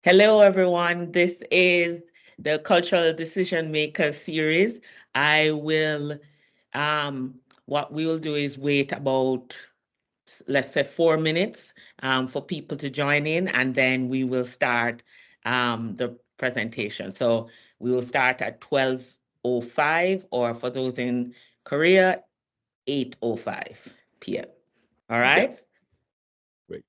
Hello, everyone. This is the Cultural Decision Makers series. What we will do is wait about, let's say, 4 minutes for people to join in, and then we will start the presentation. So we will start at 12:05, or for those in Korea, 8:05 p.m. All right? Okay. Great.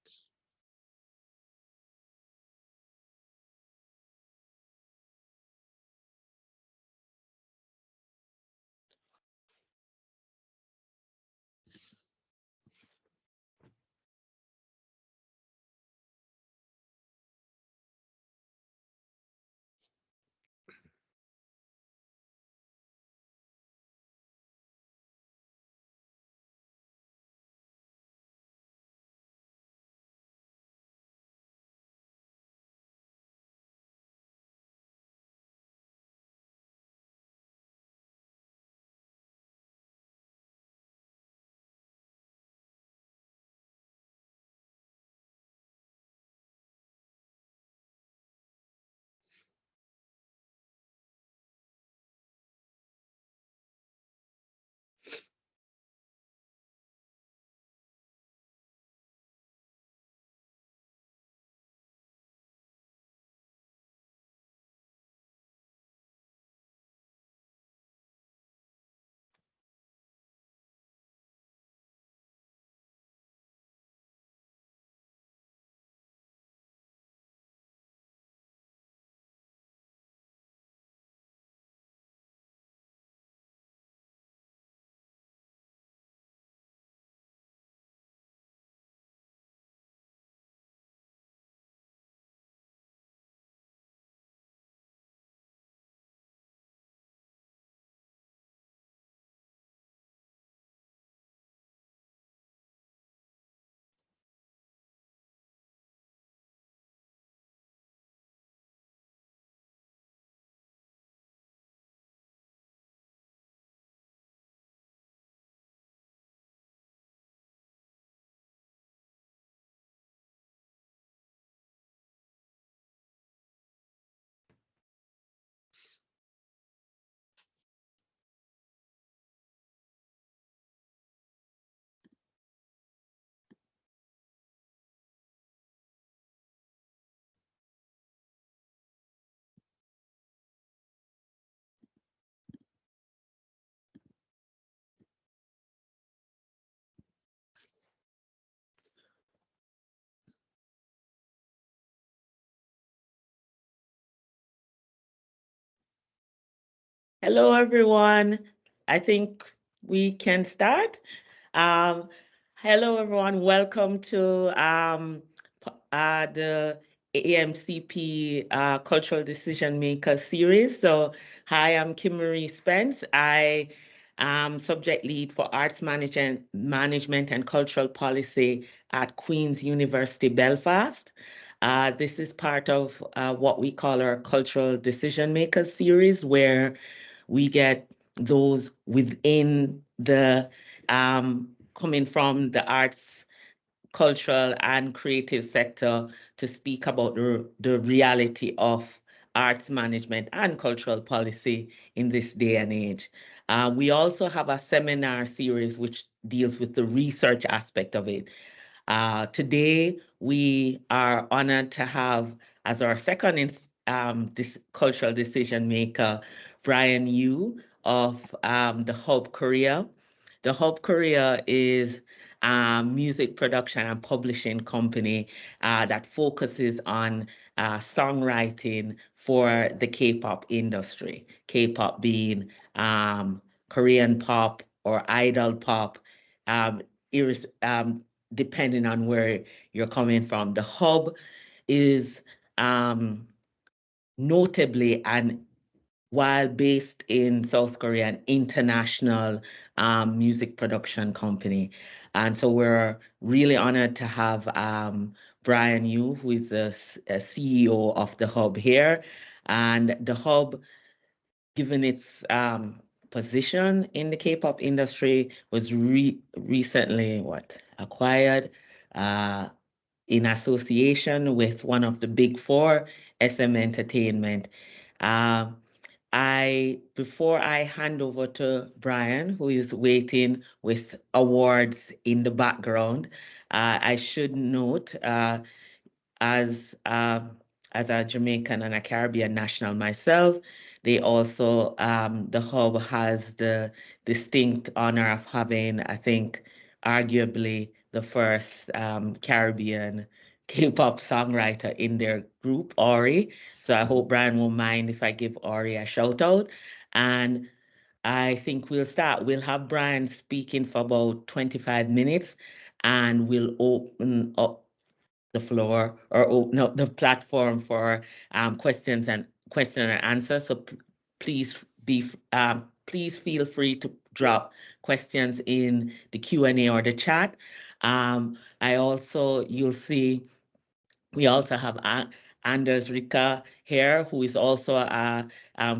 Hello, everyone. I think we can start. Um, Hello, everyone. Welcome to the AMCP Cultural Decision Maker series. So, hi, I'm Kimberly Spence. I am subject lead for arts management and cultural policy at Queen's University Belfast. This is part of what we call our Cultural Decision Makers series, where we get those within the coming from the arts, cultural, and creative sector to speak about the reality of arts management and cultural policy in this day and age. We also have a seminar series which deals with the research aspect of it. Today, we are honored to have as our second cultural decision maker, Brian Yu of the Hub Korea. The Hub Korea is a music production and publishing company that focuses on songwriting for the K-pop industry. K-pop being Korean pop or idol pop, um, depending on where you're coming from. The Hub is notably, and while based in South Korea, an international music production company. And so we're really honored to have Brian Yu, who is the CEO of the Hub here. And the Hub, given its position in the K-pop industry, was recently acquired. Uh, in association with one of the big four, SM Entertainment. Before I hand over to Brian, who is waiting with awards in the background, I should note, as a Jamaican and a Caribbean national myself, they also, the hub has the distinct honor of having, I think, arguably the first Caribbean K-pop songwriter in their group, Ori. So I hope Brian won't mind if I give Ori a shout out. And I think we'll start. We'll have Brian speaking for about 25 minutes, and we'll open up the floor or open up the platform for question and answer. So please feel free to drop questions in the Q&A or the chat. You'll see we also have Anders Rika here, who is also a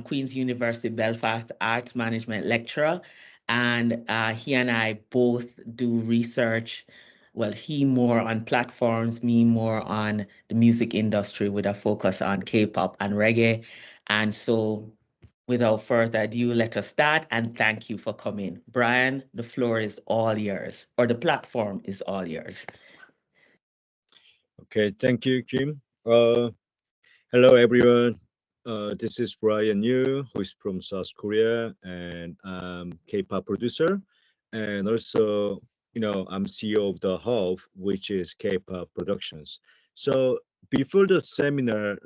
Queen's University Belfast Arts Management lecturer. And he and I both do research. Well, he more on platforms, me more on the music industry with a focus on K-pop and reggae. And so without further ado, let us start, and thank you for coming. Brian, the floor is all yours, or the platform is all yours. Okay, thank you, Kim. Hello, everyone. This is Brian Yu, who is from South Korea, and I'm K-pop producer, and also, I'm CEO of the Hub, which is K-pop Productions. So before the seminar,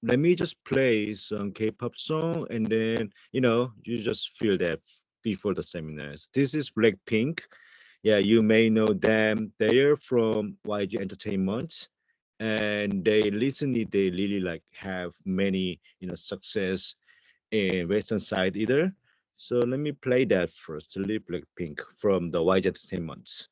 let me just play some K-pop song, and then, you just feel that before the seminars. This is Blackpink. Yeah, you may know them. They're from YG Entertainment, and they really like have many success in Western side either. So let me play that first. Little Blackpink from the YG Entertainment.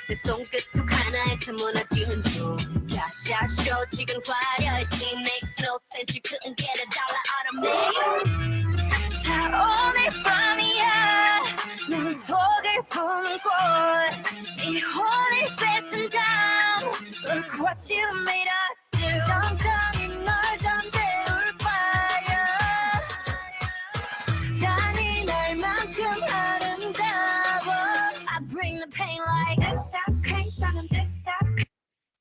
내 손끝 툭 하나에 다 무너지는 중 가짜 쇼 지금 화려했지 makes no sense you couldn't get a dollar out of me 자 오늘 밤이야 난 독을 품은 꽃이 혼을 뺏은 다음 Look what you made us do 천천히 널 잠재울 fire 잔인할 만큼 아름다워 I bring the pain like this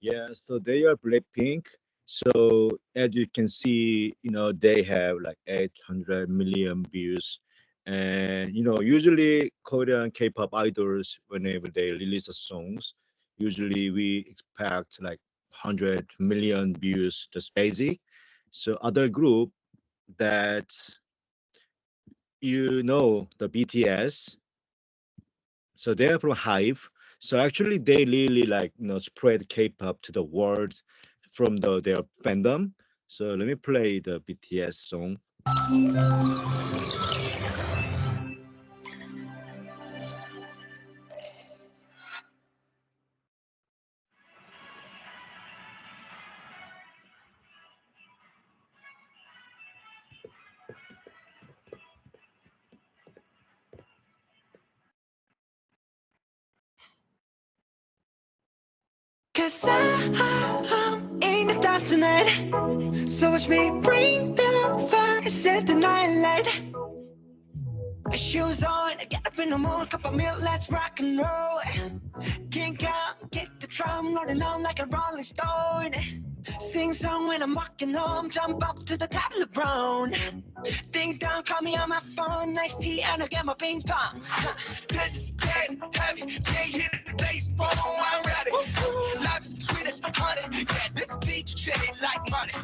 Yeah, so they are Blackpink. So as you can see, they have like 800 million views. And usually Korean K-pop idols, whenever they release a songs, usually we expect like 100 million views, just basic. So other group that the BTS, so they're from Hive. So actually, they really like spread K-pop to the world from their fandom. So let me play the BTS song. Cause I'm in the stars tonight. So watch me bring the fire, set the night light. Shoes on, get up in the morning, cup of milk, let's rock and roll. Kink out, kick the drum, rolling on like a rolling stone. Sing song when I'm walking home, jump up to the top of the brown. Ding dong, call me on my phone, nice tea, and I'll get my ping pong. This is dead heavy, can't hit it, the day's born, I'm ready. Life is sweet as honey, yeah, this beat treated like money.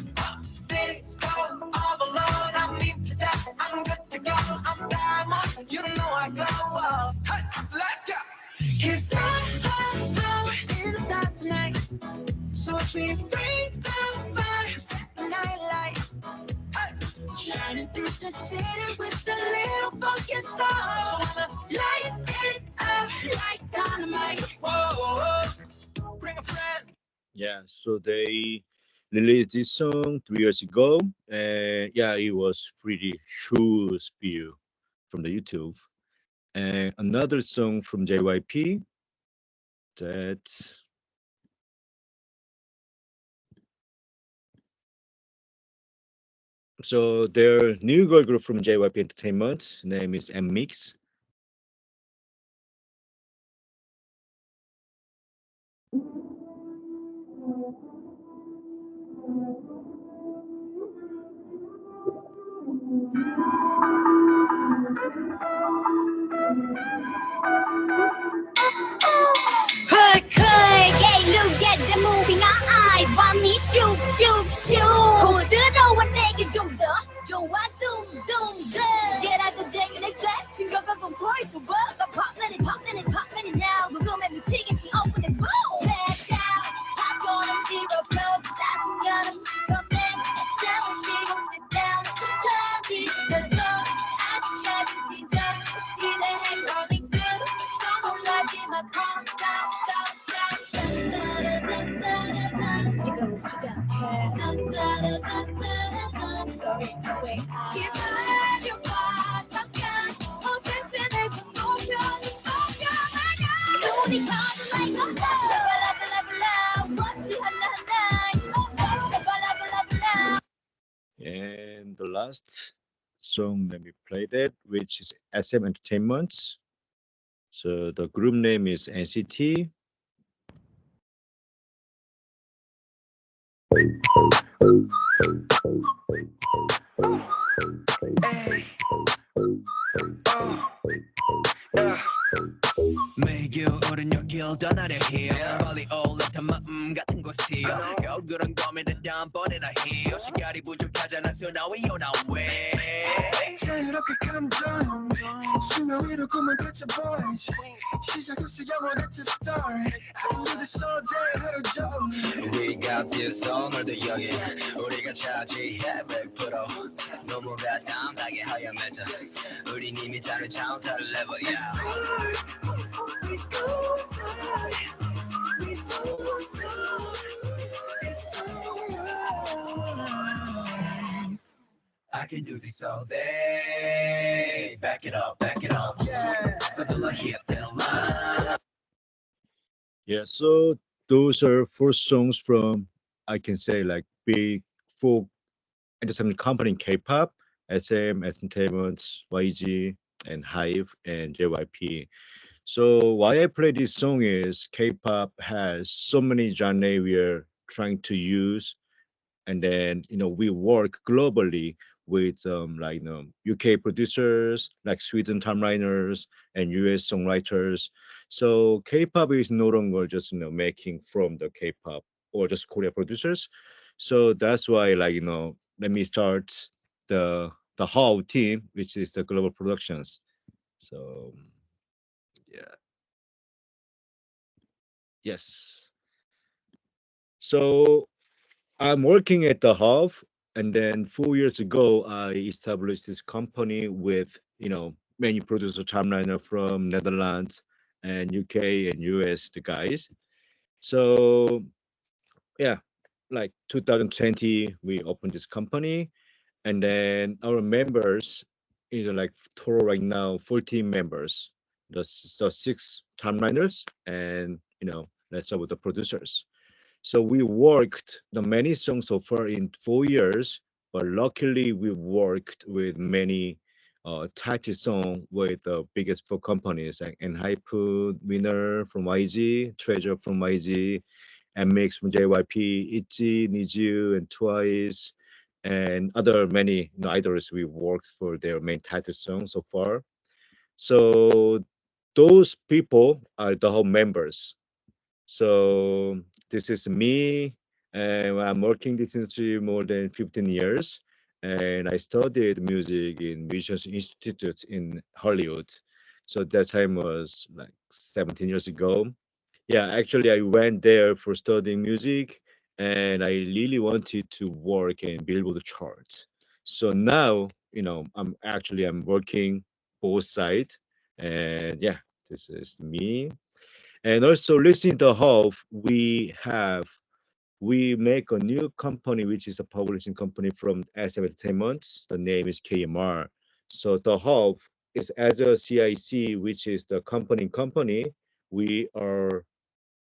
This go all alone, I'm into that, I'm good to go, I'm diamond, you know I glow. Hey, so let's go. Cause I'm in the stars tonight. So watch me bring the fire, set the night light. Running through the city with a little funky soul. So I'ma light it up like dynamite. Whoa, bring a friend. Yeah, so they released this song 3 years ago, and yeah, it was pretty huge view from the YouTube. And another song from JYP that so their new girl group from JYP Entertainment name is MMix. yeah, look at the moving eye. Want me shoot, shoot, shoot. 부드러운 내게 좀 더 좋아, zoom, zoom, zoom. 얘라도 쟁이니까 증거가고 보이고 봐. Poppin' it, poppin' it, poppin' it now. 궁금해 미치겠지, open it, boom. Check out, popcorn zero flow. 따뜻한 coming. action 뛰고 sit down. 터지, the zone. 아직까지 teaser. 기대해 coming soon. 서둘러지 마, calm down, down, down. 지금 시작해. Sorry, no way out. 기다려봐, 잠깐. 텐션을 좀 높여줘, 눈이 가는 like a What's it, And the last song that we played it, which is SM Entertainment. So the group name is NCT. 매일 겨울은 여길 떠나려 해요. 빨리 올라탄 마음 같은 곳이요. 겨울은 고민을 다음번에나 해요. 시간이 부족하잖아, so now we on our way. 자유롭게 감정 수면 위로 꿈을 펼쳐 boys. 시작부터 영원한 to start. I can do this all day 하루 종일. We got this 오늘도 여기 우리가 차지해 100% 너무 가담하게 하야면서 우린 이미 다른 차원 다른 level yeah. We go fly, we don't stop. It's alright. I can do this all day. Back it up, yeah. Something like hit that line. Yeah, so those are four songs from, I can say, like big folk entertainment company in K-pop, SM Entertainment, YG, and Hive, and JYP. So why I play this song is K-pop has so many genres we're trying to use, and then we work globally with like UK producers, like Sweden timeliners and US songwriters. So K-pop is no longer just making from the K-pop or just Korea producers. So that's why let me start the whole team, which is the global productions. So yeah, yes. So I'm working at the hub, and then 4 years ago, I established this company with many producer timeliner from Netherlands and UK and US, the guys. So yeah, like 2020, we opened this company, and then our members is like total right now 14 members. The six timeliners and let's say with the producers. So we worked the many songs so far in 4 years, but luckily we worked with many title song with the biggest four companies like Enhypen, Winner from YG, Treasure from YG, and Mix from JYP, ITZY, NiziU, and Twice, and other many idols we worked for their main title song so far. So those people are the whole members. So this is me, and I'm working this industry more than 15 years, and I studied music in Musicians Institute in Hollywood. So that time was like 17 years ago. Yeah, actually, I went there for studying music, and I really wanted to work in Billboard charts. So now, I'm working both sides, and yeah, this is me. And also listening to Hub, we make a new company, which is a publishing company from SM Entertainment. The name is KMR. So the Hub is as a CIC, which is the company. We are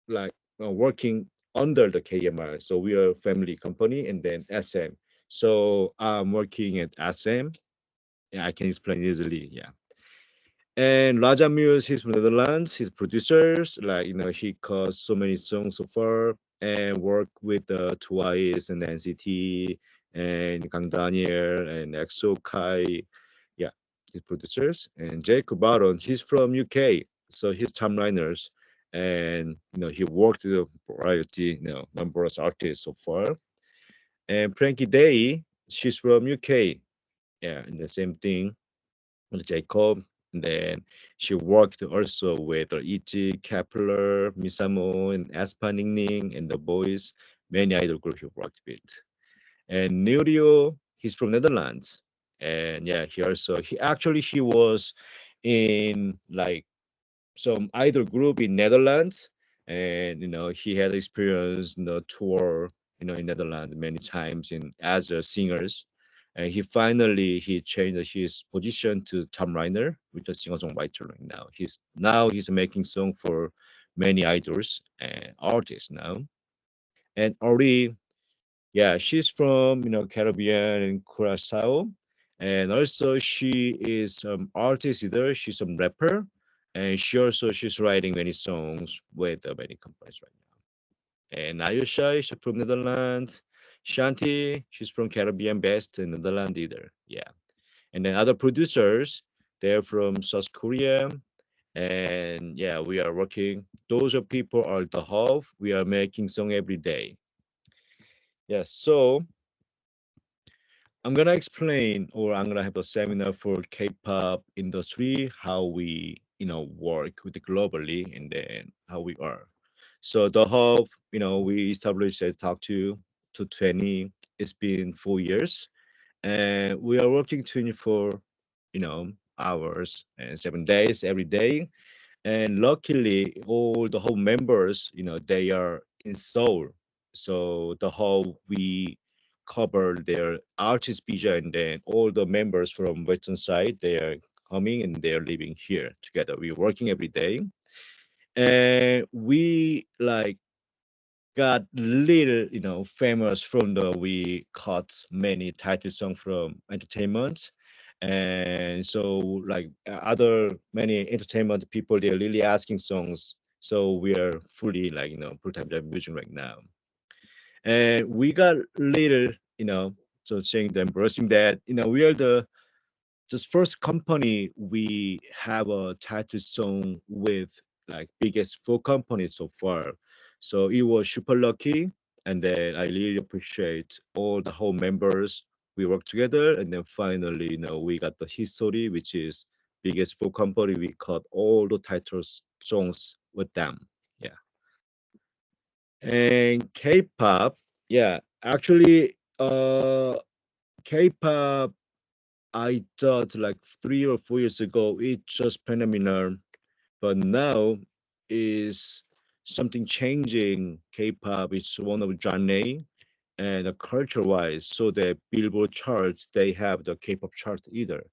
like working under the KMR. So we are a family company, and then SM. So I'm working at SM. Yeah, I can explain easily. Yeah. And Raja Muse, he's from Netherlands. He's producers. Like, he caused so many songs so far and worked with Twice and NCT and Kang Daniel and EXO Kai. Yeah, he's producers. And Jacob Baron, he's from UK. So he's timeliners. And, he worked with a variety, numerous artists so far. And Frankie Day, she's from UK. Yeah, and the same thing with Jacob. And then she worked also with Ichi, Kepler, Misamo, and Aespa Ningning, and the boys, many idol groups he worked with. And Nurio, he's from Netherlands. And yeah, he was in like some idol group in Netherlands, and he had experience tour in Netherlands many times in as a singers, and he changed his position to Tom Reiner, which is singer songwriter right now. He's making song for many idols and artists now. And Ori, yeah, she's from Caribbean and Curacao, and also she is some artist either. She's some rapper, and she's writing many songs with many companies right now. And Ayusha is from Netherlands. Shanti, she's from Caribbean based in Netherlands either. Yeah, and then other producers, they're from South Korea, and yeah, we are working. Those are people are the hub. We are making song every day. Yeah, so I'm gonna explain, or I'm gonna have a seminar for K-pop industry, how we, work with it globally, and then how we are. So the hub, we established at Talk to 20. It's been 4 years, and we are working 24, hours and 7 days every day. And luckily all the whole members they are in Seoul, so the whole we cover their artist visa, and then all the members from western side they are coming and they are living here together. We're working every day, and we like got little famous from the we caught many title song from entertainment. And so like other many entertainment people, they're really asking songs, so we are fully like full-time job music right now. And we got little so saying the embracing that we are the just first company we have a title song with like biggest four companies so far. So it was super lucky, and then I really appreciate all the whole members. We work together, and then finally, we got the history, which is biggest four company. We cut all the titles songs with them. Yeah, and K-pop. Yeah, actually, K-pop I thought like 3 or 4 years ago it's just phenomenal, but now is something changing. K-pop is one of genre and culture-wise. So the Billboard charts they have the K-pop chart either.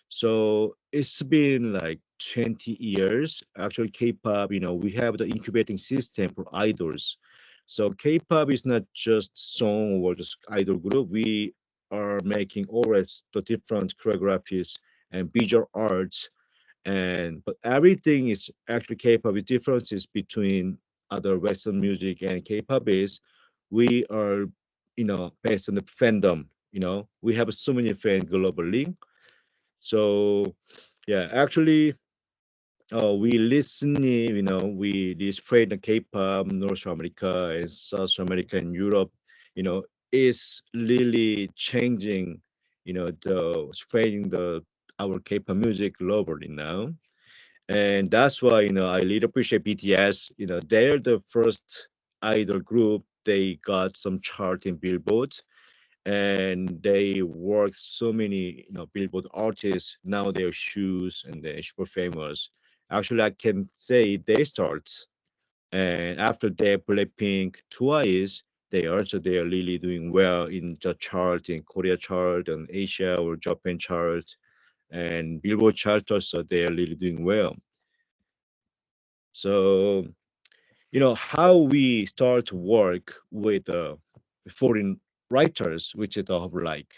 So it's been like 20 years. Actually, K-pop, we have the incubating system for idols. So K-pop is not just song or just idol group. We are making always the different choreographies and visual arts, and but everything is actually K-pop. The differences between other Western music and K-pop is we are, based on the fandom. We have so many fans globally. So yeah, actually, we listening, we spread the K-pop, North America and South America and Europe, is really changing, the spreading the our K-pop music globally now. And that's why, I really appreciate BTS. They're the first idol group. They got some chart in Billboard, and they work so many Billboard artists. Now their shoes and they're super famous. Actually, I can say they start, and after they Blackpink twice, they are really doing well in the chart, in Korea chart and Asia or Japan chart and Billboard chart also. They are really doing well. So how we start to work with foreign writers, which is like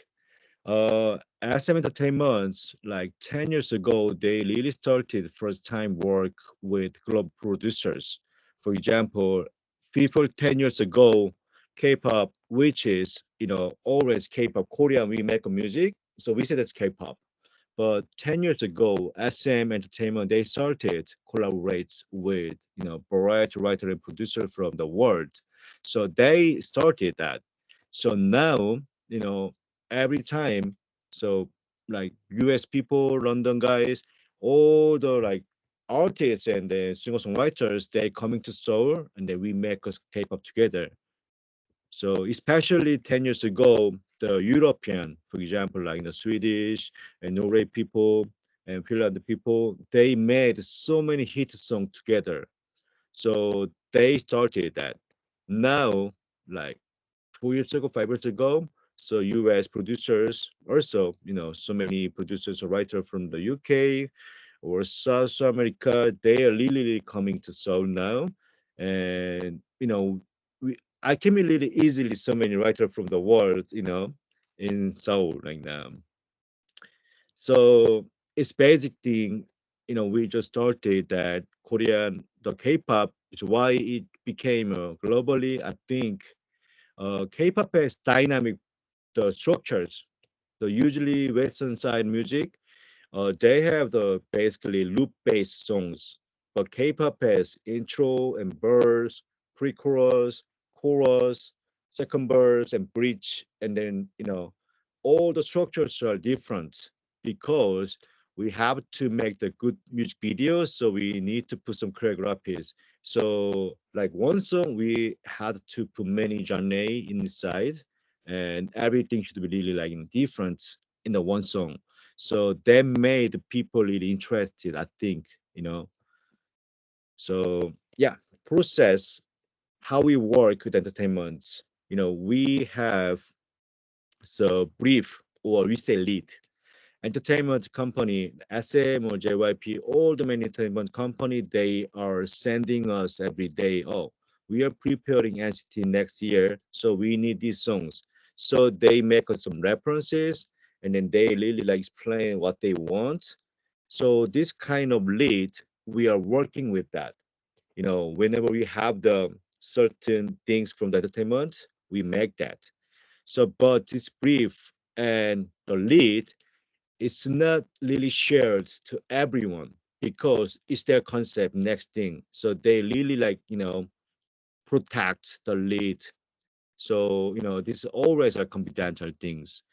SM Entertainment, like 10 years ago, they really started first time work with global producers. For example, people 10 years ago, K-pop, which is, always K-pop, Korean, we make music. So we say that's K-pop. But 10 years ago, SM Entertainment, they started collaborates with, variety writer and producer from the world. So they started that. So now, you know, every time, so like US people, London guys, all the like artists and the singer-songwriters, they coming to Seoul and then we make us K-pop together. So especially 10 years ago, the European, for example, like the Swedish and Norway people and Finland people, they made so many hit songs together. So they started that. Now, like 4 years ago, 5 years ago, so US producers also, so many producers or writers from the UK or South America, they are really coming to Seoul now. And, I can meet really easily so many writers from the world, in Seoul right now. So it's basic thing, we just started that Korean, the K-pop is why it became globally, I think, K-pop has dynamic the structures. The usually Western side music, they have the basically loop-based songs, but K-pop has intro and verse, pre-chorus, chorus, second verse, and bridge, and then all the structures are different because we have to make the good music videos, so we need to put some choreographies. So like one song, we had to put many genre inside, and everything should be really like different in the one song. So that made people really interested, I think, you know. So yeah, process how we work with entertainment. We have so brief or we say lead. Entertainment company, SM or JYP, all the many entertainment company, they are sending us every day. Oh, we are preparing NCT next year, so we need these songs. So they make us some references, and then they really like explain what they want. So this kind of lead, we are working with that. Whenever we have the certain things from the entertainment, we make that. So, but this brief and the lead it's not really shared to everyone because it's their concept next thing. So they really like protect the lead. So this is always a confidential things.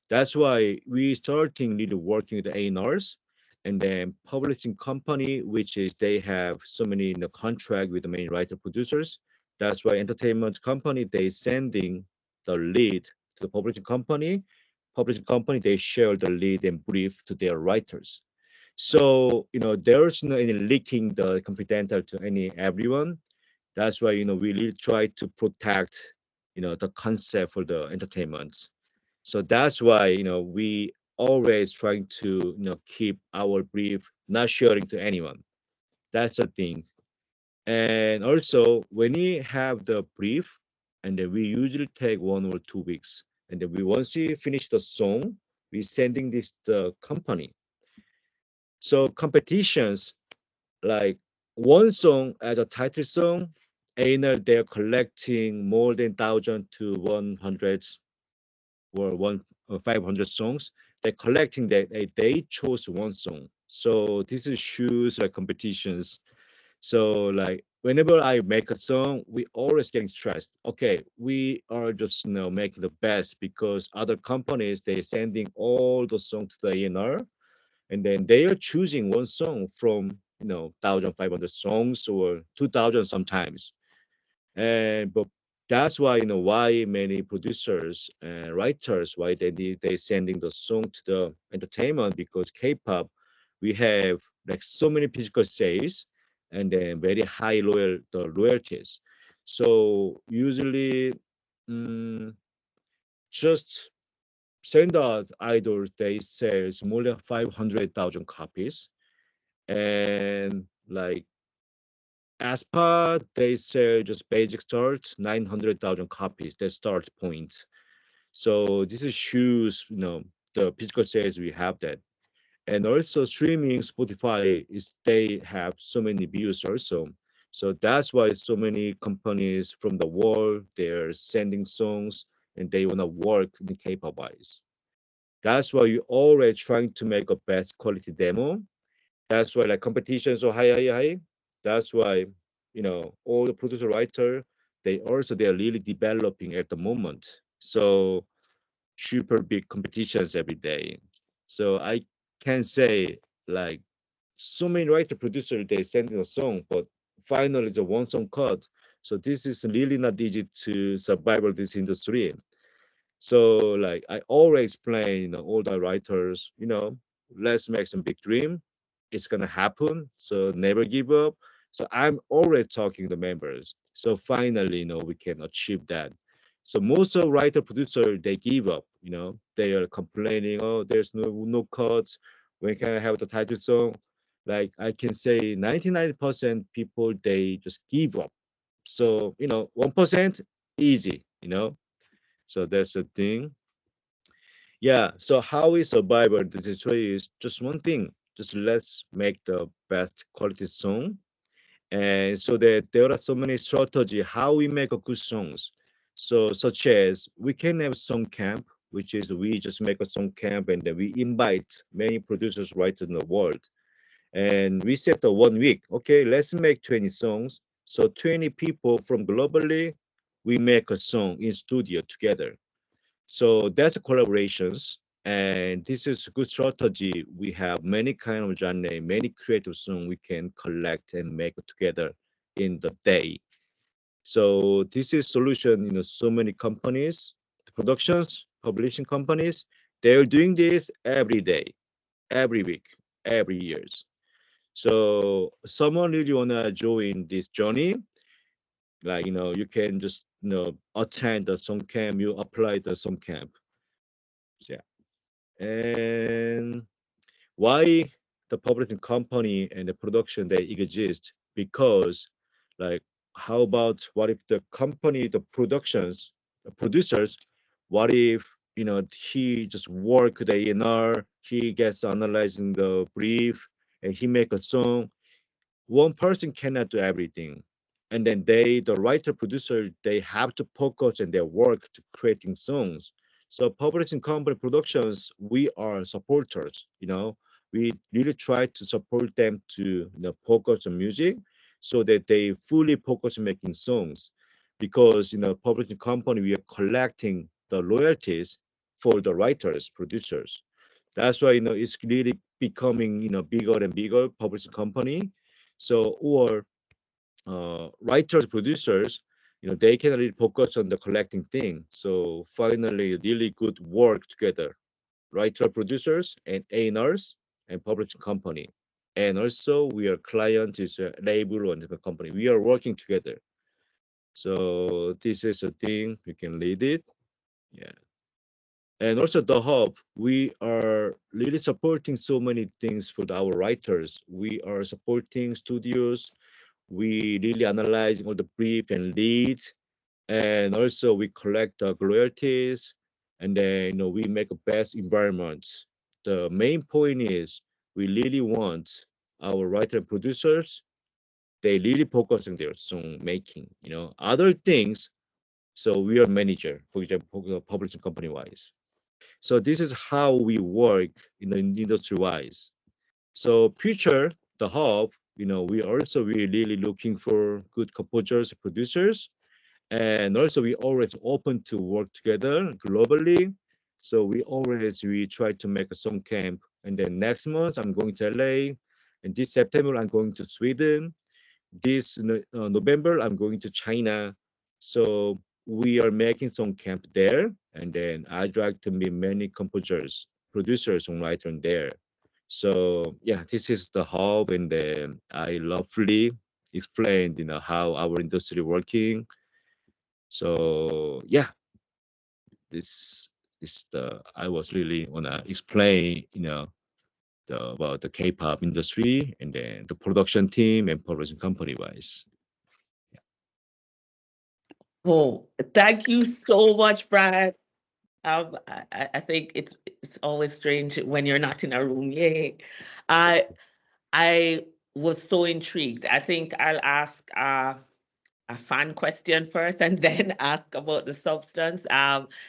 That's why we starting really working with the A&Rs and then publishing company, which is they have so many contract with the main writer producers. That's why entertainment company they sending the lead to the publishing company. Publishing company they share the lead and brief to their writers. So there's no any leaking the confidential to any everyone. That's why we really try to protect the concept for the entertainment. So that's why we always trying to keep our brief not sharing to anyone. That's the thing. And also when we have the brief, and then we usually take 1 or 2 weeks, and then we once we finish the song, we sending this the company. So competitions like one song as a title song, either they're collecting more than 1,000 to 100 or 500 songs. They're collecting that they chose one song. So this is shoes like competitions. So like whenever I make a song, we always getting stressed. Okay, we are just making the best because other companies they sending all the songs to the A&R, and then they are choosing one song from 1,500 songs or 2,000 sometimes. And but That's why why many producers and writers why they sending the song to the entertainment, because K-pop we have like so many physical sales and then very high royalties. So usually mm, just standard idols they sells more than 500,000 copies, and like aespa they sell just basic start 900,000 copies, that start point. So this is shoes, the physical sales we have that. And also streaming Spotify is they have so many views also. So that's why so many companies from the world they're sending songs and they wanna work in K-pop wise. That's why you always trying to make a best quality demo. That's why like competition so high. That's why all the producer writer they are really developing at the moment. So super big competitions every day. So I can say like so many writer producer they send in a song, but finally the one song cut. So this is really not easy to survive in this industry. So like I always explain, all the writers, let's make some big dream. It's gonna happen. So never give up. So I'm already talking to members. So finally, we can achieve that. So most of writer producer they give up. They are complaining, oh, there's no cuts. When can I have the title song? Like I can say 99% people they just give up. So 1% easy. So that's the thing. Yeah. So how we survive the situation is just one thing. Just let's make the best quality song, and so that there are so many strategy how we make a good songs. So such as we can have song camp, which is we just make a song camp and then we invite many producers right in the world, and we set the 1 week. Okay, let's make 20 songs. So 20 people from globally, we make a song in studio together. So that's collaborations, and this is a good strategy. We have many kind of genre, many creative songs we can collect and make together in the day. So this is solution. So many companies, productions, publishing companies, they're doing this every day, every week, every years. So someone really wanna join this journey, like you can just attend the song camp, you apply the song camp. Yeah. And why the publishing company and the production they exist? Because like how about what if the company, the productions, the producers, what if he just work the A&R, he gets analyzing the brief and he make a song. One person cannot do everything, and then the writer producer they have to focus on their work to creating songs. So publishing company productions we are supporters. We really try to support them to focus on music so that they fully focus on making songs, because publishing company we are collecting the royalties for the writers producers. That's why it's really becoming bigger and bigger publishing company. So or writers, producers, they can really focus on the collecting thing. So finally, really good work together, writer, producers, and A&Rs and publishing company. And also, we are client is a label and the company. We are working together. So this is a thing you can lead it. Yeah. And also the hub, we are really supporting so many things for our writers. We are supporting studios. We really analyze all the brief and leads, and also we collect the royalties, and then we make a best environments. The main point is we really want our writer and producers they really focus on their song making. Other things. So we are manager, for example, publishing company wise. So this is how we work in the industry wise. So future, the hub, we also we really looking for good composers, producers, and also we always open to work together globally. So we try to make a song camp, and then next month I'm going to LA, and this September I'm going to Sweden. This November I'm going to China. So we are making some camp there, and then I tried to meet many composers, producers, songwriters there. So yeah, this is the hub, and then I lovely explained, how our industry working. So yeah, this is the I was really wanna explain, about the K-pop industry and then the production team and production company wise. Oh, thank you so much, Brad. I think it's always strange when you're not in a room. Yay. I was so intrigued. I think I'll ask a fan question first and then ask about the substance.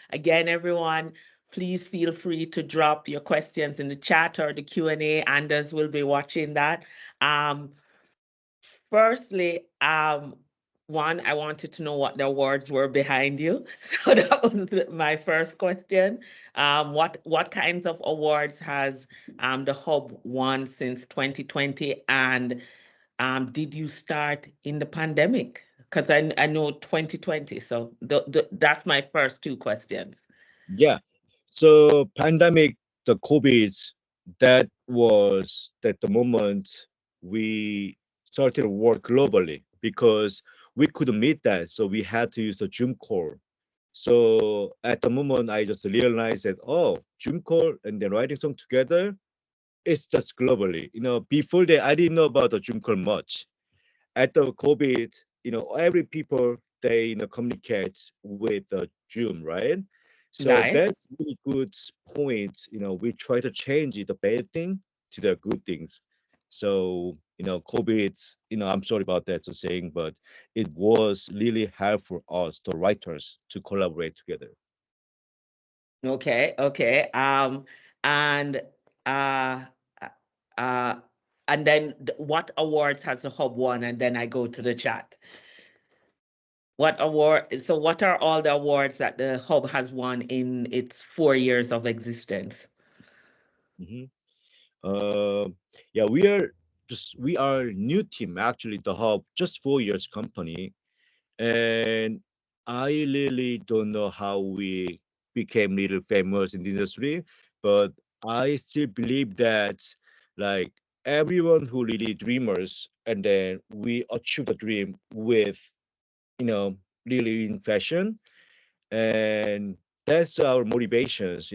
Again, everyone, please feel free to drop your questions in the chat or the Q&A. Anders will be watching that. Firstly, one, I wanted to know what the awards were behind you. So that was my first question. What kinds of awards has the Hub won since 2020? And did you start in the pandemic? Because I know 2020. So that's my first two questions. Yeah. So pandemic, the COVID, that was at the moment we started to work globally because we couldn't meet that. So we had to use the Zoom call. So at the moment, I just realized that, oh, Zoom call and then writing song together, it's just globally. Before that, I didn't know about the Zoom call much. At the COVID, every people they communicate with Zoom, right? So Right. that's really good point. We try to change the bad thing to the good things. So COVID, I'm sorry about that to saying, but it was really hard for us, the writers, to collaborate together. Okay, okay. And uh, uh, uh, and then what awards has the Hub won? And then I go to the chat. What award? So what are all the awards that the Hub has won in its 4 years of existence? Hmm. Uh, yeah, we are new team actually. The Hub just 4 years company. And I really don't know how we became little famous in the industry, but I still believe that like everyone who really dreamers and then we achieve the dream with you know really in fashion, and that's our motivations.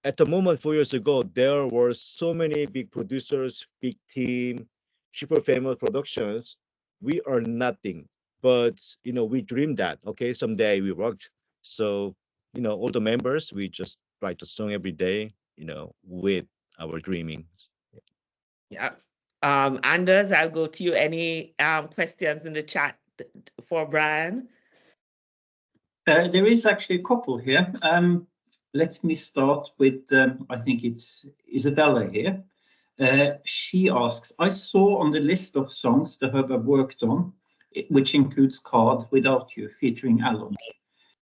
At the moment 4 years ago there were so many big producers, big team, super famous productions. We are nothing, but we dream that okay someday we worked. So all the members we just write a song every day, with our dreaming. Yeah. Anders, I'll go to you. Any questions in the chat for Brian? There is actually a couple here. Let me start with, I think it's Isabella here. She asks, I saw on the list of songs the Hub have worked on, which includes Card Without You featuring Alok.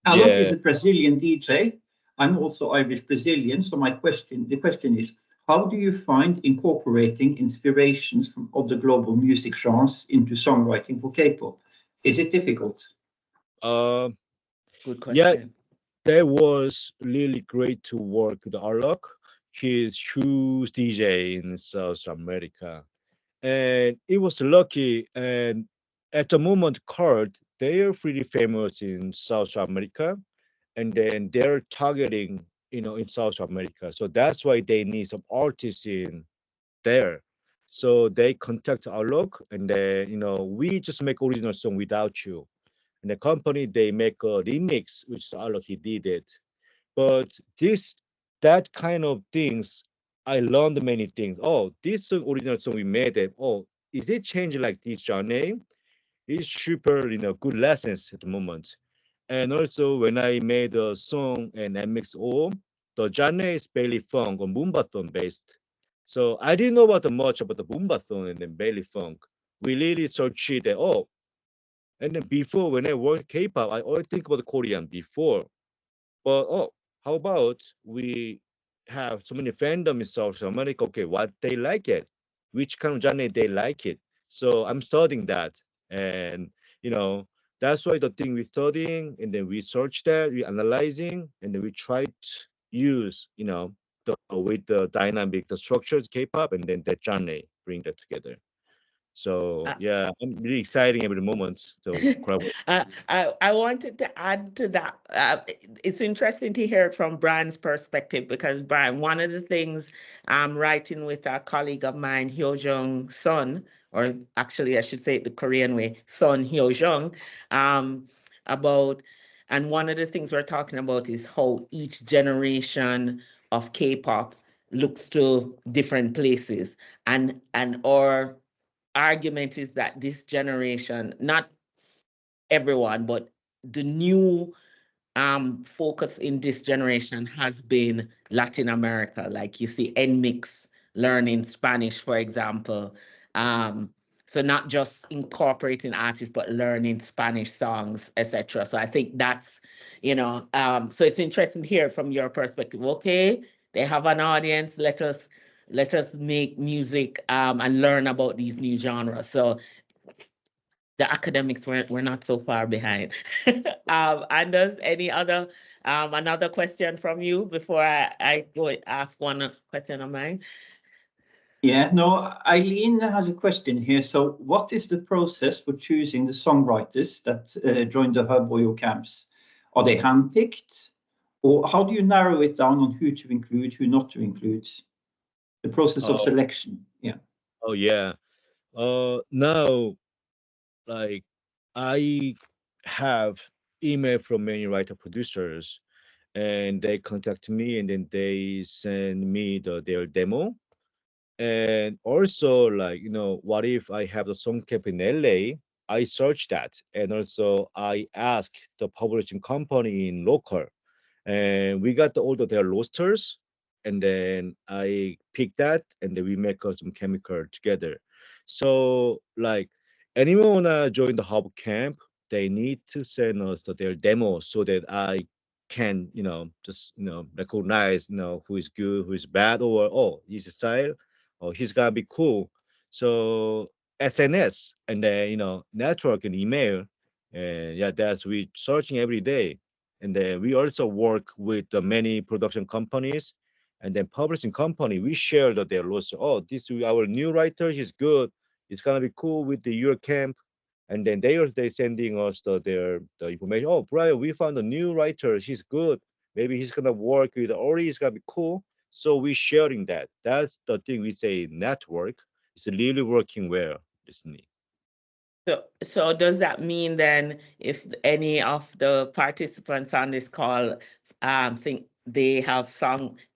Alok is Yeah. a Brazilian DJ. I'm also Irish Brazilian, so the question is, how do you find incorporating inspirations from other global music genres into songwriting for K-pop? Is it difficult? uh Good yeah, question. that was really great to work with Arlock. He's huge DJ in South America, and it was lucky. And at the moment, Card they are pretty famous in South America, and then they're targeting, in South America. So that's why they need some artists in there. So they contact Outlook, and then we just make original song without you. And the company they make a remix, which Outlook he did it. But that kind of things, I learned many things. Oh, this original song we made it. Oh, is it changed like this genre? It's super, good lessons at the moment. And also when I made a song and MXO, the genre is belly funk or boombathon based. So I didn't know about much about the boombathon and then belly funk. We really searched it. Oh, and then before when I worked K-pop, I always think about Korean before. But oh, how about we have so many fandom in South America? Okay, what they like it, which kind of genre they like it. So I'm studying that, and you know that's why the thing we're studying, and then we search that, we analyzing, and then we try to use, the with the dynamic, the structures K-pop, and then that genre, bring that together. So Uh, yeah, I'm really exciting every moment. So collaborate. I wanted to add to that. It's interesting to hear it from Brian's perspective because Brian, one of the things I'm writing with a colleague of mine, Hyo Jung Son, or actually I should say it the Korean way, Son Hyo Jung, about, and one of the things we're talking about is how each generation of K-pop looks to different places, and our argument is that this generation, not everyone, but the new focus in this generation has been Latin America. Like you see NMIX learning Spanish, for example. So not just incorporating artists, but learning Spanish songs, etc. So I think that's, so it's interesting to hear from your perspective. Okay, they have an audience. Let us make music and learn about these new genres. So the academics we're not so far behind. Anders, any other another question from you before I go ask one question of mine? Yeah, no, Eileen has a question here. So what is the process for choosing the songwriters that join the hub or your camps? Are they handpicked? Or how do you narrow it down on who to include, who not to include? The process of Oh, selection. Yeah. oh yeah. Now, like, I have email from many writer producers, and they contact me, and then they send me their demo. And also, like, what if I have the song camp in LA? I search that, and also I ask the publishing company in local, and we got all of their rosters, and then I pick that, and then we make some chemical together. So, like, anyone wanna join the hub camp, they need to send us their demo so that I can, just recognize, who is good, who is bad, or oh, he's style, or he's gonna be cool. So SNS, and then network and email, and yeah, that's we searching every day. And then we also work with the many production companies, and then publishing company. We share their roster. Oh, this is our new writer. He's good. It's gonna be cool with the your camp. And then they sending us the information. Oh, Brian, we found a new writer. He's good. Maybe he's gonna work with Ori. It's gonna be cool. So we sharing that. That's the thing we say network. It's really working well. Listening. So does that mean then if any of the participants on this call think they have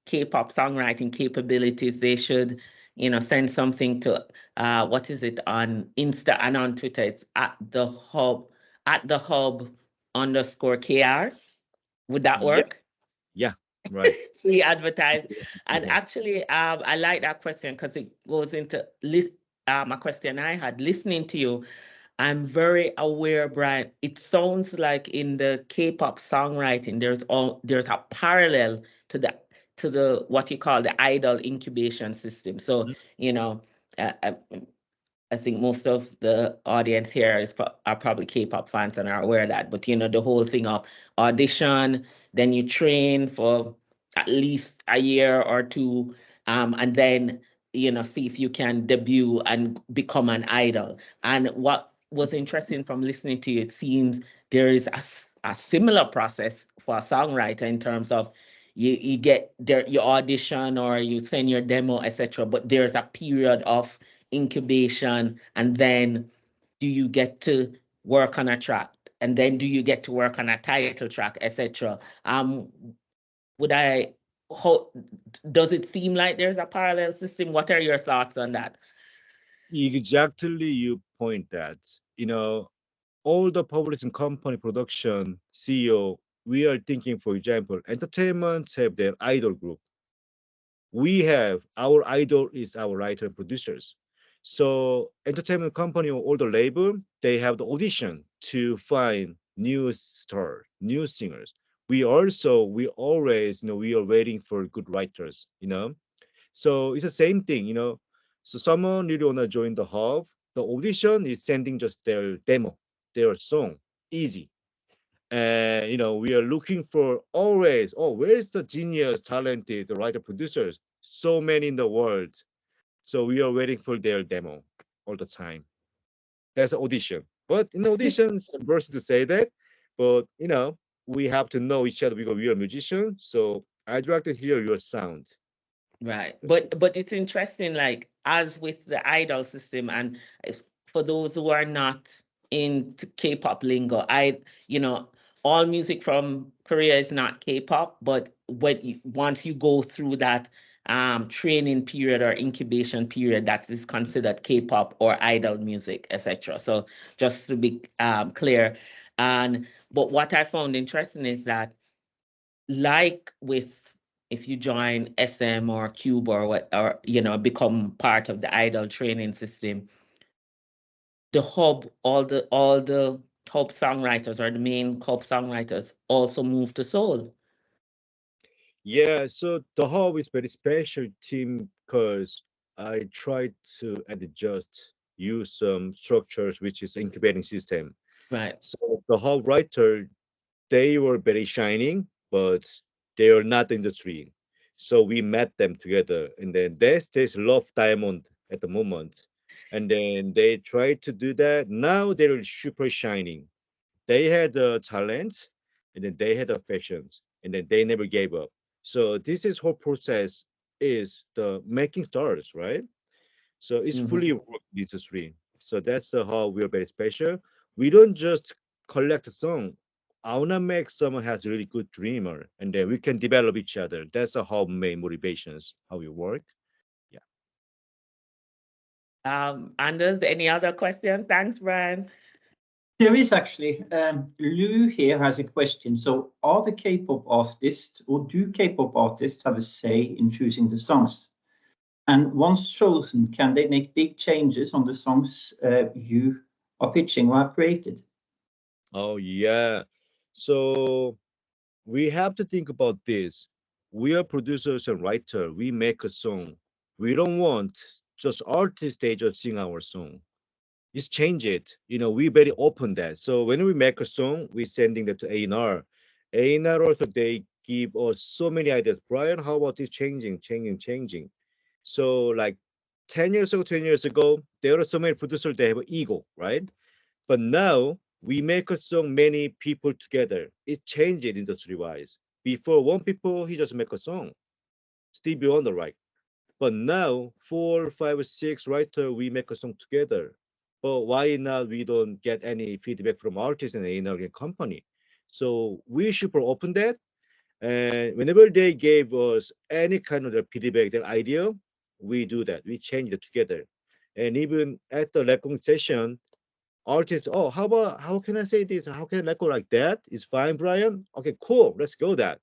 K-pop songwriting capabilities, they should, send something to what is it on Insta and on Twitter? It's at the hub underscore KR. Would that Yeah, work? yeah, right. Free advertise. And Yeah. actually, I like that question because it goes into a question I had listening to you. I'm very aware, Brian. It sounds like in the K-pop songwriting, there's a parallel to the what you call the idol incubation system. So, Mhm. uh, uh, I think most of the audience here are probably K-pop fans and are aware of that. But the whole thing of audition, then you train for at least a year or two, and then see if you can debut and become an idol. And what was interesting from listening to you, it seems there is a similar process for a songwriter in terms of you get there, your audition or you send your demo, etc. But there's a period of incubation, and then do you get to work on a track, and then do you get to work on a title track, etc. Would I how does it seem like there's a parallel system? What are your thoughts on that? Exactly, you point that. All the publishing company production CEO, we are thinking, for example, entertainment have their idol group. We have our idol is our writer and producers. So entertainment company or all the label, they have the audition to find new star, new singers. We always, we are waiting for good writers. So it's the same thing. So someone really wanna join the hub. The audition is sending just their demo, their song. easy. And we are looking for always, oh, where is the genius, talented writer producers? So many in the world. So we are waiting for their demo all the time. That's an audition. But in auditions, I'm embarrassed to say that. But we have to know each other because we are musicians. So I'd like to hear your sound. Right. That's it. But it's interesting, like as with the idol system, and for those who are not in K-pop lingo, you know, all music from Korea is not K-pop, but once you go through that training period or incubation period, that is considered K-pop or idol music, etc. So just to be clear, and but what I found interesting is that, like with, if you join SM or Cube or what, or become part of the idol training system, the hub, all the hub songwriters or the main hub songwriters also move to soul. Yeah, so the hub is very special team because I tried to adjust, use some structures, which is incubating system. Right. So the hub writer, they were very shining, but they are not in the tree. So we met them together, and then there's love diamond at the moment, and then they tried to do that. Now they're super shining. They had the talent, and then they had affections, and then they never gave up. So this is whole process is the making stars, right? So it's fully Hmm. worked in the stream. So that's how we're very special. We don't just collect a song. I wanna make someone has really good dreamer, and then we can develop each other. That's how main motivations how we work. Yeah. Anders, any other questions? Thanks, Brian. There is actually, Lou here has a question. So are the K-pop artists, or do K-pop artists have a say in choosing the songs? And once chosen, can they make big changes on the songs you are pitching or have created? Oh yeah. So we have to think about this. We are producers and writer. We make a song. We don't want just artists they just sing our song. Just change it. We very open that. So when we make a song, we sending that to A&R. A&R also they give us so many ideas. Brian, how about this changing? So like 10 years ago, 20 years ago, there are so many producers they have an ego, right? But now we make a song many people together. It changed industry wise. Before one people he just make a song. Stevie Wonder, right? But now four, five, six writer we make a song together. But why not we don't get any feedback from artists and in our company? So we should open that. And whenever they gave us any kind of their feedback, their idea, we do that. We change it together. And even at the recording session, artists, oh, how can I say this? How can I record like that? It's fine, Brian. Okay, cool. Let's go that.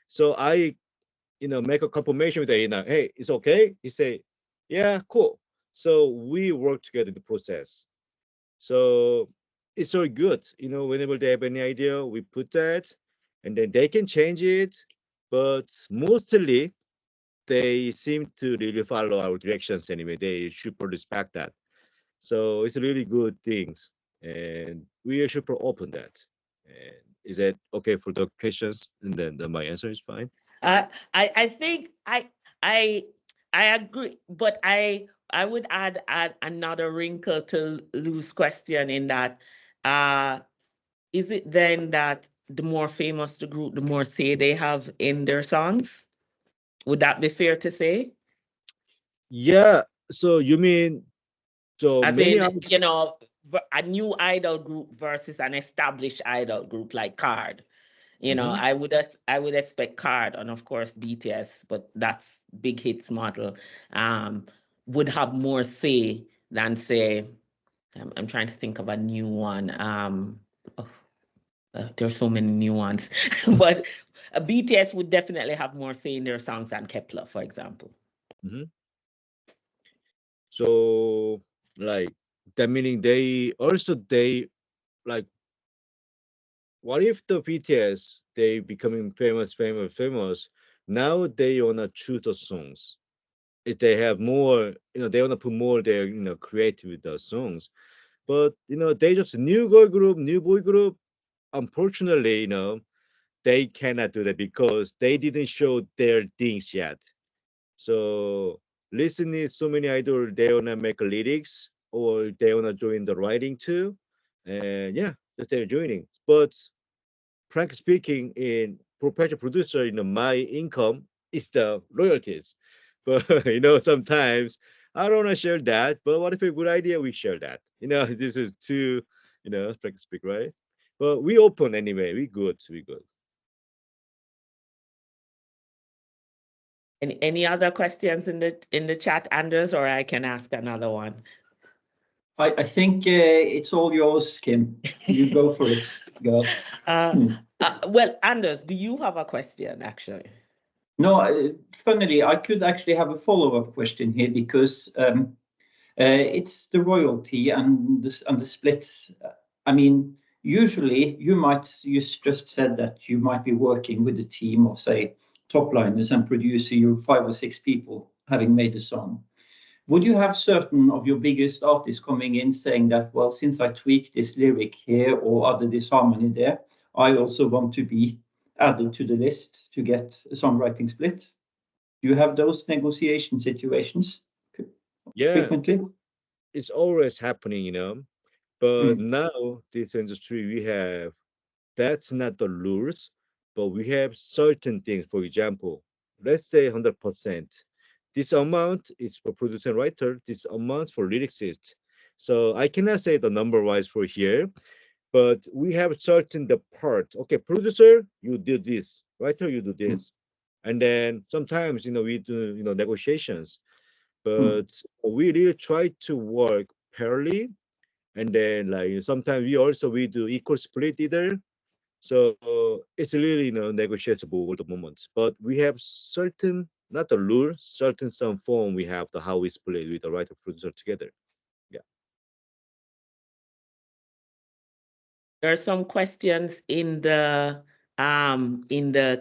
So I make a confirmation with Aina. Hey, it's okay. He say, yeah, cool. So we work together in the process. So it's so good. Whenever they have any idea, we put that, and then they can change it. But mostly, they seem to really follow our directions anyway. They super respect that. So it's really good things, and we are super open that. And is that okay for the questions? And then my answer is fine. I think I I agree, but I would add another wrinkle to Lou's question, in that, uh is it then that the more famous the group, the more say they have in their songs? Would that be fair to say? Yeah. So you mean so As many in, other? a new idol group versus an established idol group like Card. Mhm. I would expect Card, and of course BTS, but that's big hits model, um, would have more say than, say, I'm trying to think of a new one. Oh, there's so many new ones, but BTS would definitely have more say in their songs than Kepler, for example. Mhm. So like that meaning they like what if the BTS they becoming famous? Now they wanna choose the songs. If they have more, they wanna put more their creative with the songs. But they just new girl group, new boy group. Unfortunately, they cannot do that because they didn't show their things yet. So listening so many idols, they wanna make lyrics or they wanna join the writing too, and yeah, that they're joining. But frankly speaking, in professional producer, my income is the royalties. But sometimes I don't wanna share that. But what if a good idea? We share that. This is too, frankly speak, right? But we open anyway. We good. We good. Any other questions in the chat, Anders, or I can ask another one? I think it's all yours, Kim. You go for it, girl. Well, Anders, do you have a question, actually? No, funnily, I could actually have a follow-up question here because it's the royalty and the splits. I mean, usually you just said that you might be working with a team of, say, top liners and producer, you 5 or 6 people having made a song. Would you have certain of your biggest artists coming in saying that, well, since I tweaked this lyric here or added this harmony there, I also want to be added to the list to get a songwriting split? Do you have those negotiation situations Yeah, frequently? it's always happening, But Mm. now this industry we have that's not the rules, but we have certain things. For example, let's say 100%. This amount is for producer and writer. This amount for lyricist. So I cannot say the number wise for here, but we have certain the part. Okay, producer, you do this. Writer, you do Mm. this. And then sometimes we do negotiations, Mm. but we really try to work fairly. And then like sometimes we do equal split either, so it's really negotiable at the moment. But we have certain, not the rule, certain some form we have the how we split with the writer producer together. Yeah. There are some questions in the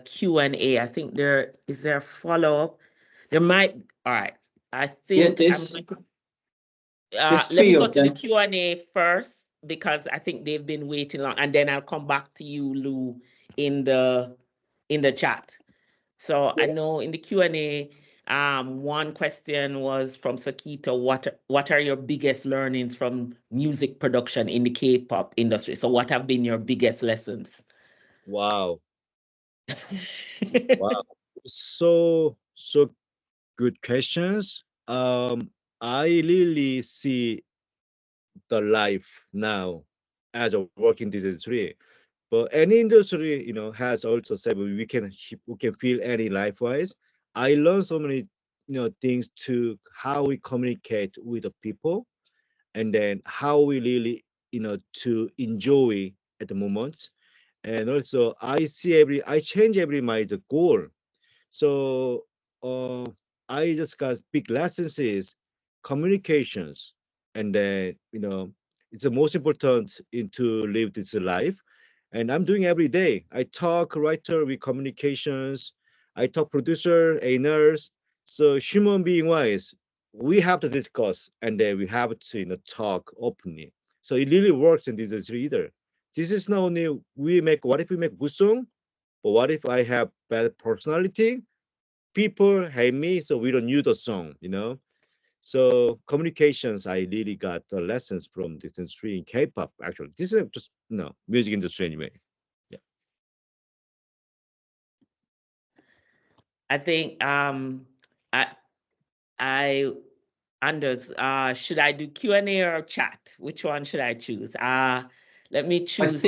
Q&A. I think there a follow-up. There might, all right. I Yeah, think I'm going to there's let me 3 go of to the them. Q&A first because I think they've been waiting long, and then I'll come back to you, Lou, in the chat. So I know in the Q&A, one question was from Sakita, what are your biggest learnings from music production in the K-pop industry? So what have been your biggest lessons? Wow. Wow. So good questions. I really see the life now as a working this industry. But any industry, has also said we can feel any life wise. I learned so many, things to how we communicate with the people, and then how we really, to enjoy at the moment. And also, I change every my the goal. So I just got big lessons is communications, and then it's the most important in to live this life, and I'm doing every day. I talk writer with communications, I talk producer, a nurse. So human being wise, we have to discuss, and then we have to talk openly. So it really works in this industry either. This is not only we make. What if we make good song? But what if I have bad personality? People hate me, so we don't use the song. So communications, I really got the lessons from this industry in K-pop. Actually, this is just music industry anyway. Yeah. I think I Anders, should I do Q&A or chat? Which one should I choose? Let me choose.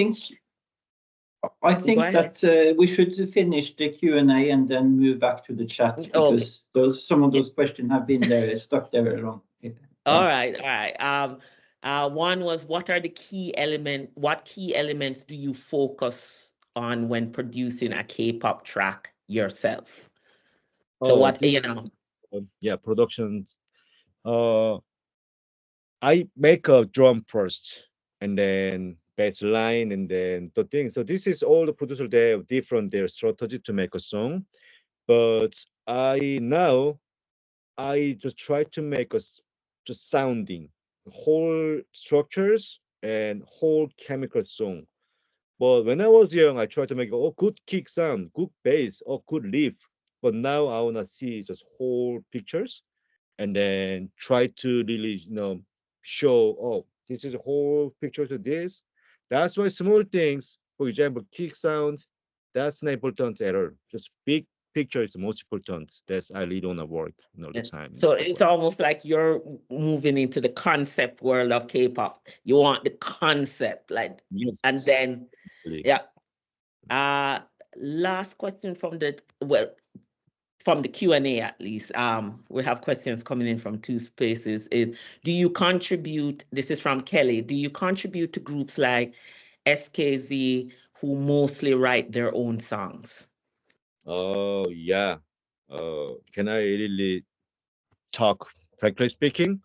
I think that we should finish the Q&A and then move back to the chat because some of those questions have been there, stuck there very long. All right. One was, what key elements do you focus on when producing a K-pop track yourself? So what, Yeah, productions. I make a drum first, and then bass line, and then the thing. So this is all the producers, they have different their strategy to make a song. But I just try to make just sounding. whole structures and whole chemical song. But when I was young, I tried to make good kick sound, good bass, good riff. But now I wanna see just whole pictures and then try to really, show, this is a whole picture to this. That's why small things, for example, kick sound, that's not important at all. Just big picture is the most important. That's I really wanna work all the Yeah. time. So it's almost like you're moving into the concept world of K-pop. You want the concept, like, Yes. and then, Really. yeah. Last question from the Q&A at least. We have questions coming in from two spaces. Do you contribute, this is from Kelly, do you contribute to groups like SKZ who mostly write their own songs? Oh yeah. Can I really talk frankly speaking?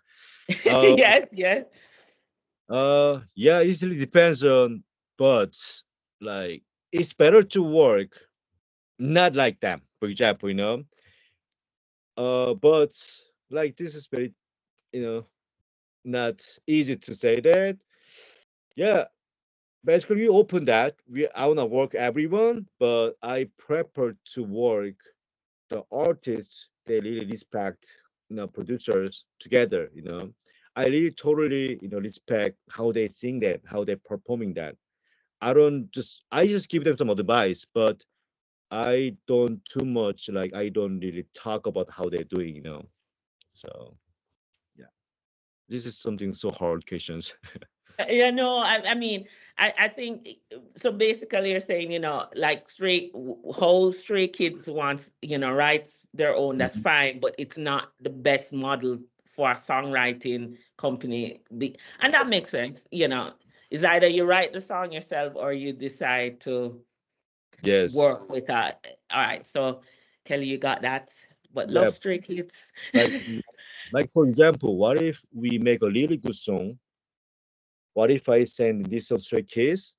Yes, yes. Yeah, it really depends on, but like it's better to work not like them, for example, but like this is very, you know, not easy to say that. Yeah, basically we open that. I wanna work everyone, but I prefer to work the artists they really respect, producers together, I really totally, respect how they sing that, how they're performing that. I just give them some advice, but I don't too much like I don't really talk about how they're doing, So yeah, this is something so hard questions. Yeah, no, I mean, I think so. Basically, you're saying, like whole stray kids want, write their own. That's Mhm. fine, but it's not the best model for a songwriting company. And that makes sense. It's either you write the song yourself or you decide to Yes. work with that. All right, so Kelly, you got that. But Yeah. love stray kids. Like like for example, what if we make a really good song? What if I send this to Stray Kids?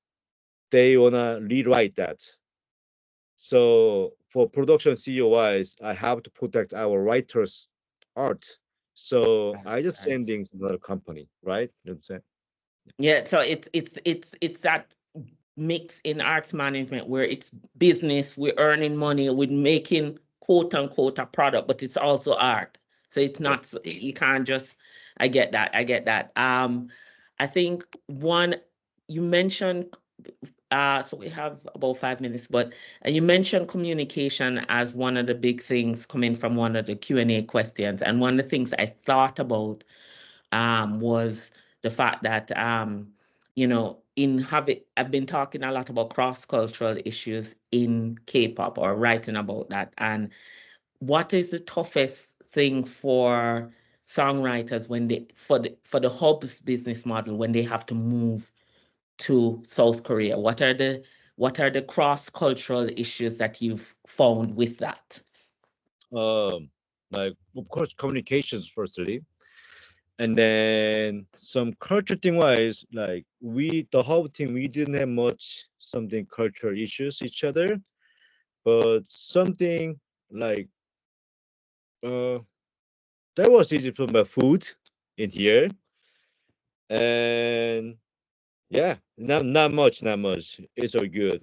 They wanna rewrite that. So for production CEO wise, I have to protect our writers' art. So Right, I just right. send things to another company, right? You understand? Yeah, so it's that mix in arts management where it's business, we're earning money, we're making quote unquote a product, but it's also art. So it's not, Yes. you can't just, I get that, I get that. I think one, you mentioned, so we have about 5 minutes, but you mentioned communication as one of the big things coming from one of the Q&A questions. And one of the things I thought about was the fact that I've been talking a lot about cross-cultural issues in K-pop or writing about that. And what is the toughest thing for songwriters when they for the hub's business model when they have to move to South Korea? What are the cross-cultural issues that you've found with that? Um, like of course communications firstly, and then some culture thing wise, like the whole team we didn't have much something cultural issues each other, but something like uh that was easy from my food in here, and yeah, not much. It's all good.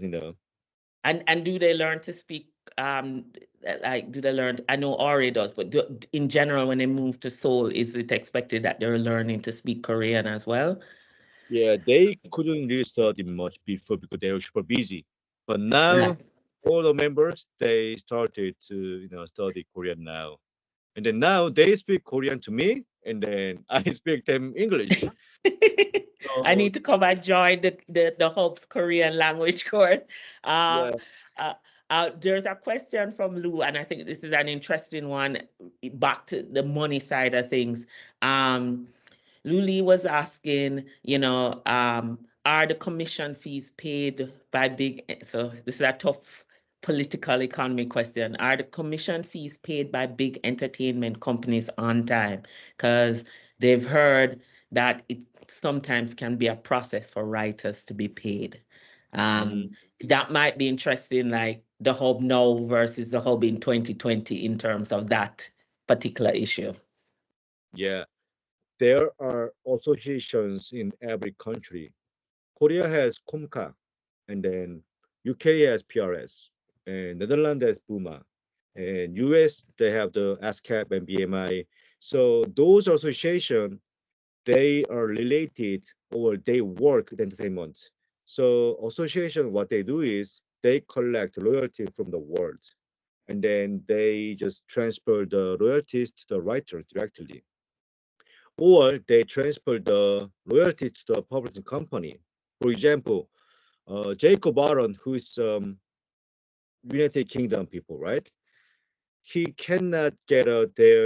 And do they learn to speak? Like, do they learn? I know Ori does, but in general, when they move to Seoul, is it expected that they're learning to speak Korean as well? Yeah, they couldn't really study much before because they were super busy. But now Right. all the members they started to study Korean now. And then now they speak Korean to me and then I speak them English. I So need to come and join the Hub's Korean language course. Uh, yeah. uh, there's a question from Lou, and I think this is an interesting one. Back to the money side of things. Luli was asking, are the commission fees paid by so this is a tough political economy question. Are the commission fees paid by big entertainment companies on time? Because they've heard that it sometimes can be a process for writers to be paid. Mhm. That might be interesting, like the hub now versus the hub in 2020 in terms of that particular issue. Yeah. there are associations in every country. Korea has KOMCA, and then UK has PRS, and Netherlands has BUMA, and US they have the ASCAP and BMI. So those associations they are related or they work with entertainment. So association, what they do is they collect royalty from the world, and then they just transfer the royalties to the writer directly, or they transfer the royalties to the publishing company. For example, Jacob Aron, who is United Kingdom people, right? He cannot get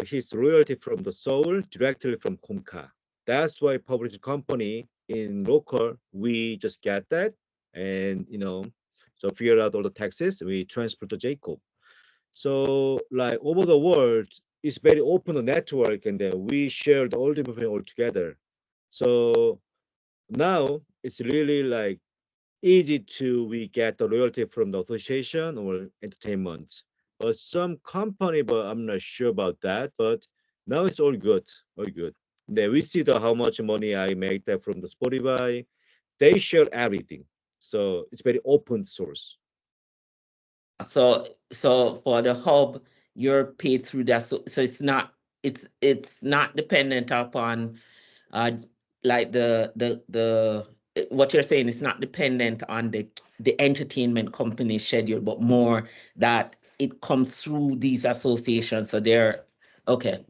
his royalty from the soul directly from Komka. That's why publishing company in local we just get that, and so figure out all the taxes we transfer to Jacob. So like over the world, it's very open network, and then we shared all the information all together. So now it's really like easy to we get the royalty from the association or entertainment. But some company, but I'm not sure about that. But now it's all good, all good. Then we see the how much money I make that from the Spotify. They share everything, so it's very open source. So for the hub, you're paid through that. So it's not dependent upon uh like the what you're saying is not dependent on the entertainment company schedule, but more that it comes through these associations. So they're okay.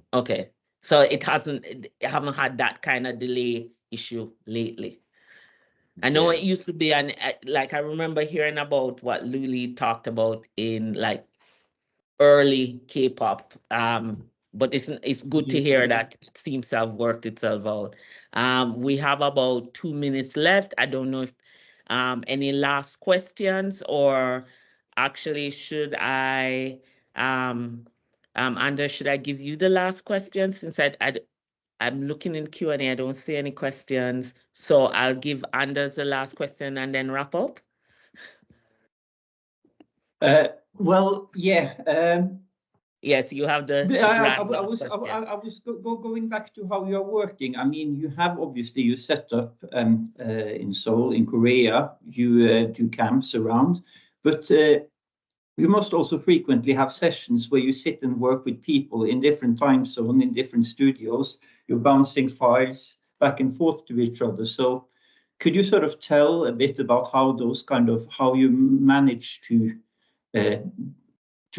So it haven't had that kind of delay issue lately. I know Yeah. it used to be, and like I remember hearing about what Luli talked about in like early K-pop. But it's good to hear that it seems to have worked itself out. We have about 2 minutes left. I don't know if any last questions, or actually should I Anders, should I give you the last question, since I'm looking in Q&A, I don't see any questions. So I'll give Anders the last question and then wrap up. Well, yeah. Yes, you have the I grand last was question. going back to how you're working. I mean, you have obviously you set up in Seoul, in Korea. You do camps around, but you must also frequently have sessions where you sit and work with people in different time zones, in different studios. You're bouncing files back and forth to each other. So, could you sort of tell a bit about how you manage to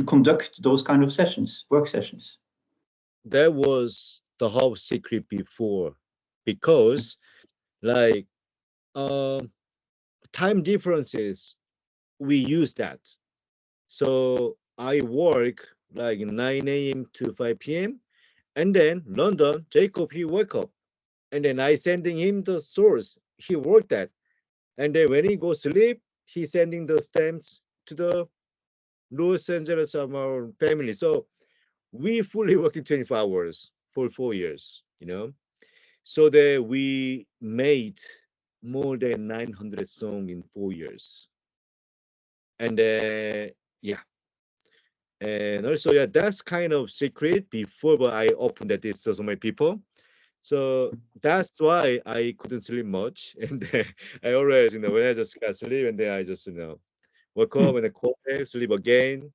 conduct those kind of sessions, work sessions? That was the whole secret before, because like uh, time differences, we use that. So I work like 9 a.m. to 5 p.m. And then London, Jacob, he wake up. And then I sending him the source. He worked that. And then when he goes sleep, he sending the stamps to the Los Angeles of our family. So we fully working 24 hours for 4 years, So that we made more than 900 songs in 4 years. And yeah. And also, yeah, that's kind of secret before, but I opened that this to so many people. So that's why I couldn't sleep much. And then I always, when I just got sleep, and then I just, wake up and I call back, sleep again.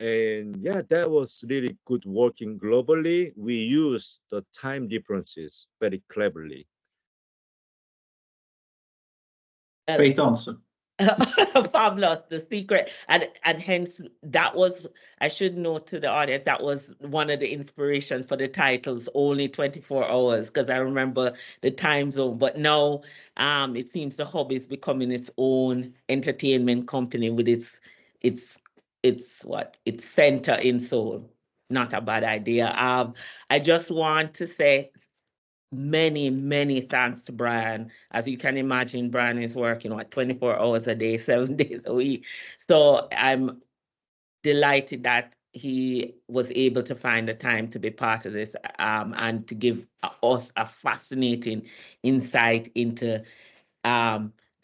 And yeah, that was really good working globally. We use the time differences very cleverly. Great answer. Fabulous, the secret, and hence that was, I should note to the audience, that was one of the inspirations for the titles, only 24 hours, because I remember the time zone. But now it seems the hub is becoming its own entertainment company with its center in Seoul. Not a bad idea. I just want to say many thanks to Brian. As you can imagine, Brian is working 24 hours a day, 7 days a week. So I'm delighted that he was able to find the time to be part of this, and to give us a fascinating insight into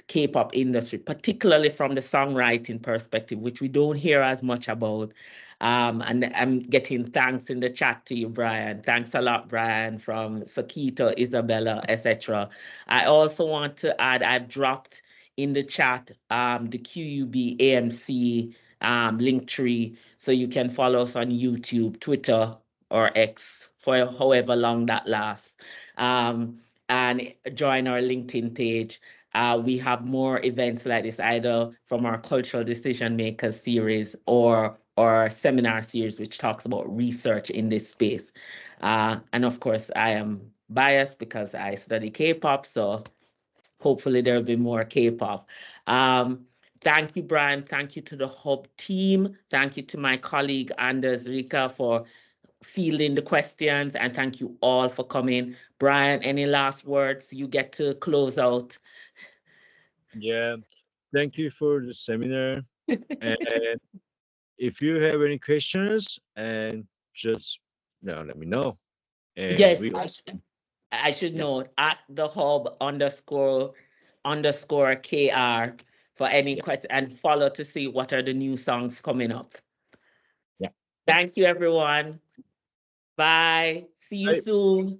K-pop industry, particularly from the songwriting perspective, which we don't hear as much about. And I'm getting thanks in the chat to you, Brian. Thanks a lot, Brian, from Sakito, Isabella, etc. I also want to add, I've dropped in the chat the QUBAMC link tree, so you can follow us on YouTube, Twitter, or X for however long that lasts. And join our LinkedIn page. We have more events like this, either from our Cultural Decision Makers series or seminar series, which talks about research in this space. And of course, I am biased because I study K-pop, so hopefully there'll be more K-pop. Thank you, Brian. Thank you to the Hub team. Thank you to my colleague, Anders Rika, for fielding the questions. And thank you all for coming. Brian, any last words? You get to close out. Yeah, thank you for the seminar. And if you have any questions, and just let me know. And Yes, we I should yeah, note at the hub __ KR for any yeah, question, and follow to see what are the new songs coming up. yeah. Thank you, everyone. Bye. See you Bye. soon.